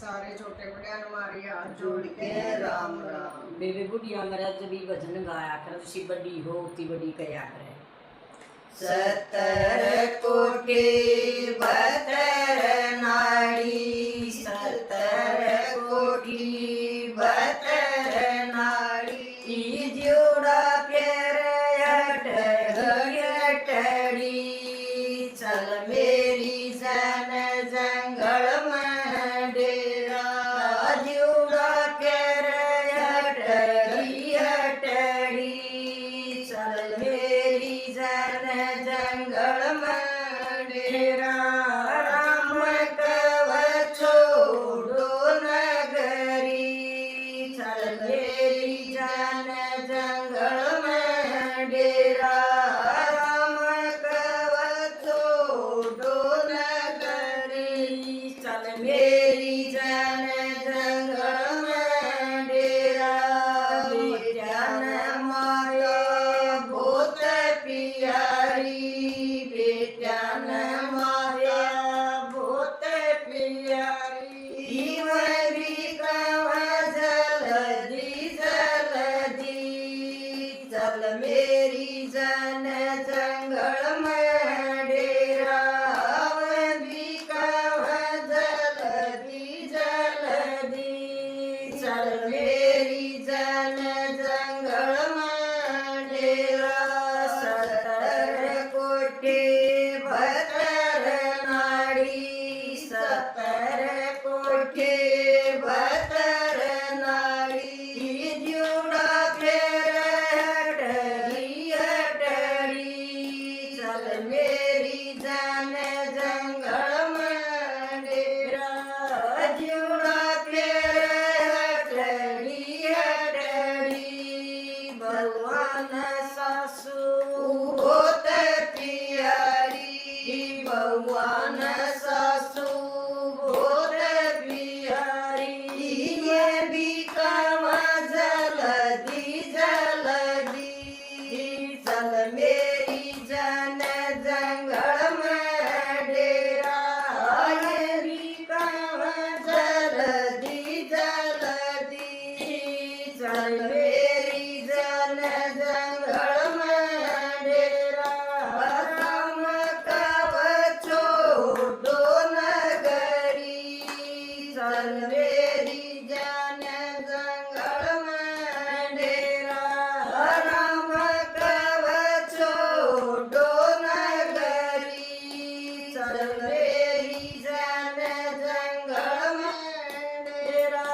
सारे छोटे बड़े हमारी हाथ जोड़ के राम राम। बेबे बुढ़िया मेरा जब भी भजन गाया कर उसी बड़ी हो उतनी बड़ी कया करे। 70 कोटि 72 नाड़ी, 70 कोटि 72 नाड़ी, ई जोड़ा प्यारे अटड़ी, चल मेरी जन जंगल में डेरा, जोड़ा प्यारे अटड़ी, चल मेरी जन जंगल में डेरा, राम कवच छोड़ो नगरी, चल मेरी जन जंगल में डेरा, राम कवच छोड़ो नगरी, चल मेरी जन जंगल में डेरा, बेटन माया बहुत प्यारी, बेटन माया बहुत प्यारी, मैं भी कहूँ जल्दी जल्दी, चल मेरी जन जंगल में डेरा, मैं भी कहूँ जल्दी जल्दी, चल मेरी जन जंगल में डेरा, 70 कोटि 72 नाड़ी, 70 कोटि 72 नाड़ी, जोड़ा फेर अटड़ी, चल मेरी जन जंगल में डेरा, जोड़ा फेर अटड़ी, भगवान सासू बहुत प्यारी, भगवान सासू बहुत प्यारी, ये भी कमा जल्दी जल्दी, चल मेरी जन जंगल में डेरा, ये भी कमा जल्दी जल्दी, चल मेरी जन जंगल में डेरा, राम कवच छोड़ो नगरी, चल मेरी जन जंगल में डेरा, राम कवच छोड़ो नगरी, चल मेरी जन जंगल में डेरा,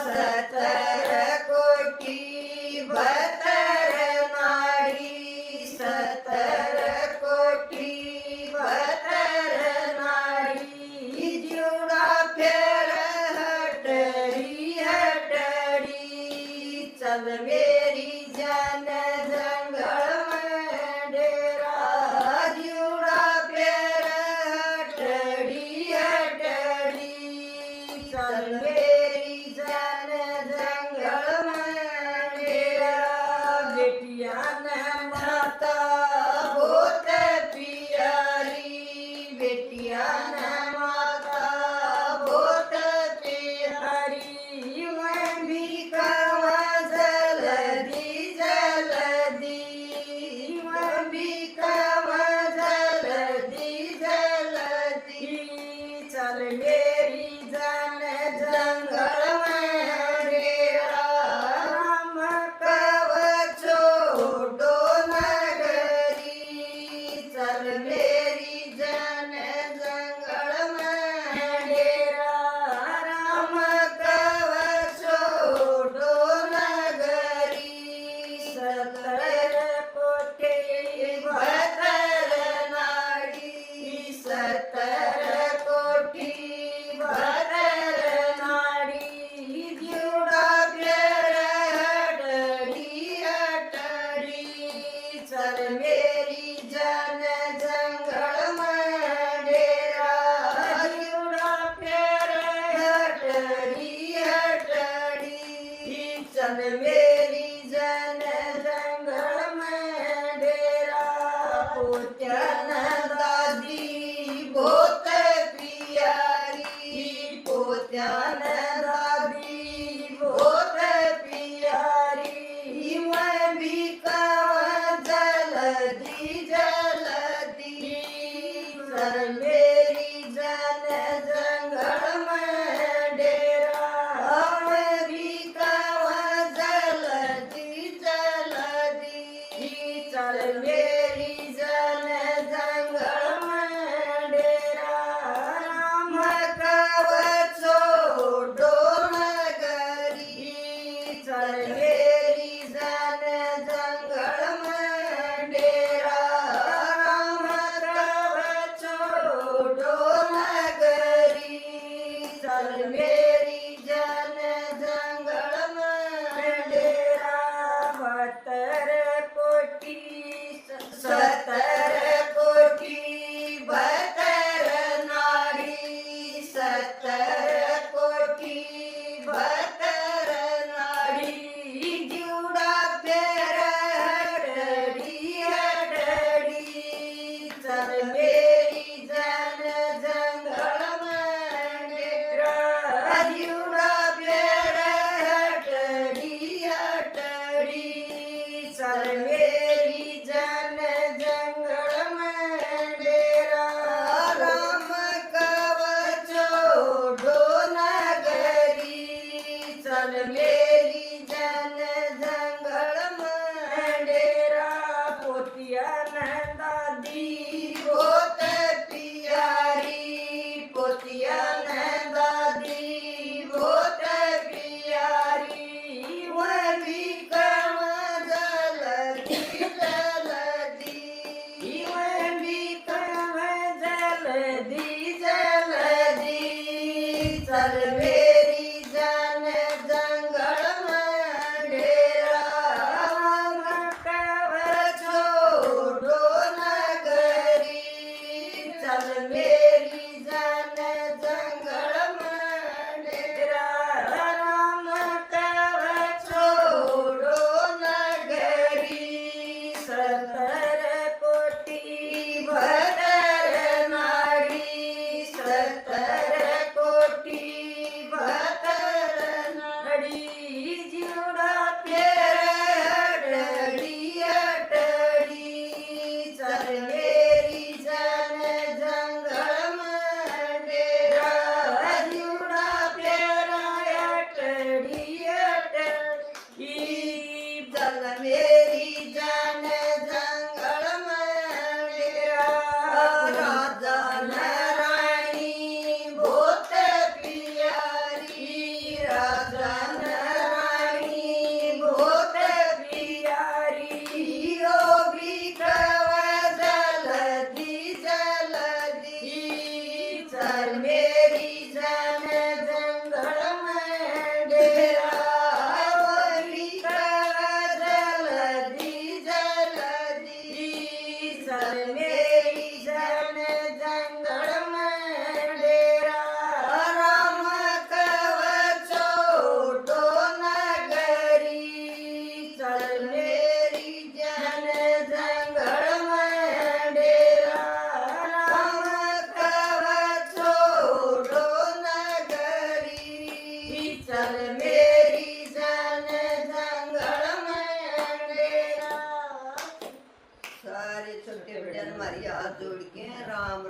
70 कोटि 72 नाड़ी, 70 कोटि 72 नाड़ी, जोड़ा फेर अटड़ी, चल मेरी जन जंगल में डेरा, जोड़ा फेर अटड़ी, चल मेरी जन जंगल में डेरा, बेटिया न माता बहुत प्यारी, बेटिया न माता बहुत प्यारी, मैं भी कहूँ जल्दी जल्दी, मैं भी कहूँ जल्दी जल्दी, चल मेरी जन जंगल में डेरा, राम कवच छोड़ो नगरी, चल मेरी जन जंगल में डेरा, राम कवच छोड़ो नगरी, 70 कोटि 72 नाड़ी, 70 कोटि 72 नाड़ी, जोड़ा प्यार अटड़ी, चल मेरी जन जंगल में डेरा, जोड़ा प्यार अटड़ी, चल मेरी जन जंगल में डेरा, पोतन दादी बहुत प्यारी, पोत्यान दादी बहुत प्यारी मैं भी कहूँ जल्दी जल्दी चल मेरी जान जंगल में डेरा मैं भी कहूँ जल्दी जल्दी चल मेरी जान जंगल में डेरा राम कवचो डोलगरी चल मेरी जान जंगल में डेरा राम कवचो डोलगरी चल मेरी जान जंगल में डेरा 72 कोटी 72 नारी 70 कोटी 72 नारी जुड़ा पेर हडड़ी हडड़ी चल मेरी जान जंगल में डेरा जुड़ा पेर हडड़ी हडड़ी चल मेरी जान जंगल में डेरा राम कवचो डोलगरी चल मेरी जान जंगल में डेरा पोतियान दादी बहुत प्यारी पोतियान दादी बहुत प्यारी मैं भी कहूँ जल्दी जल्दी मैं भी कहूँ जल्दी जल्दी चल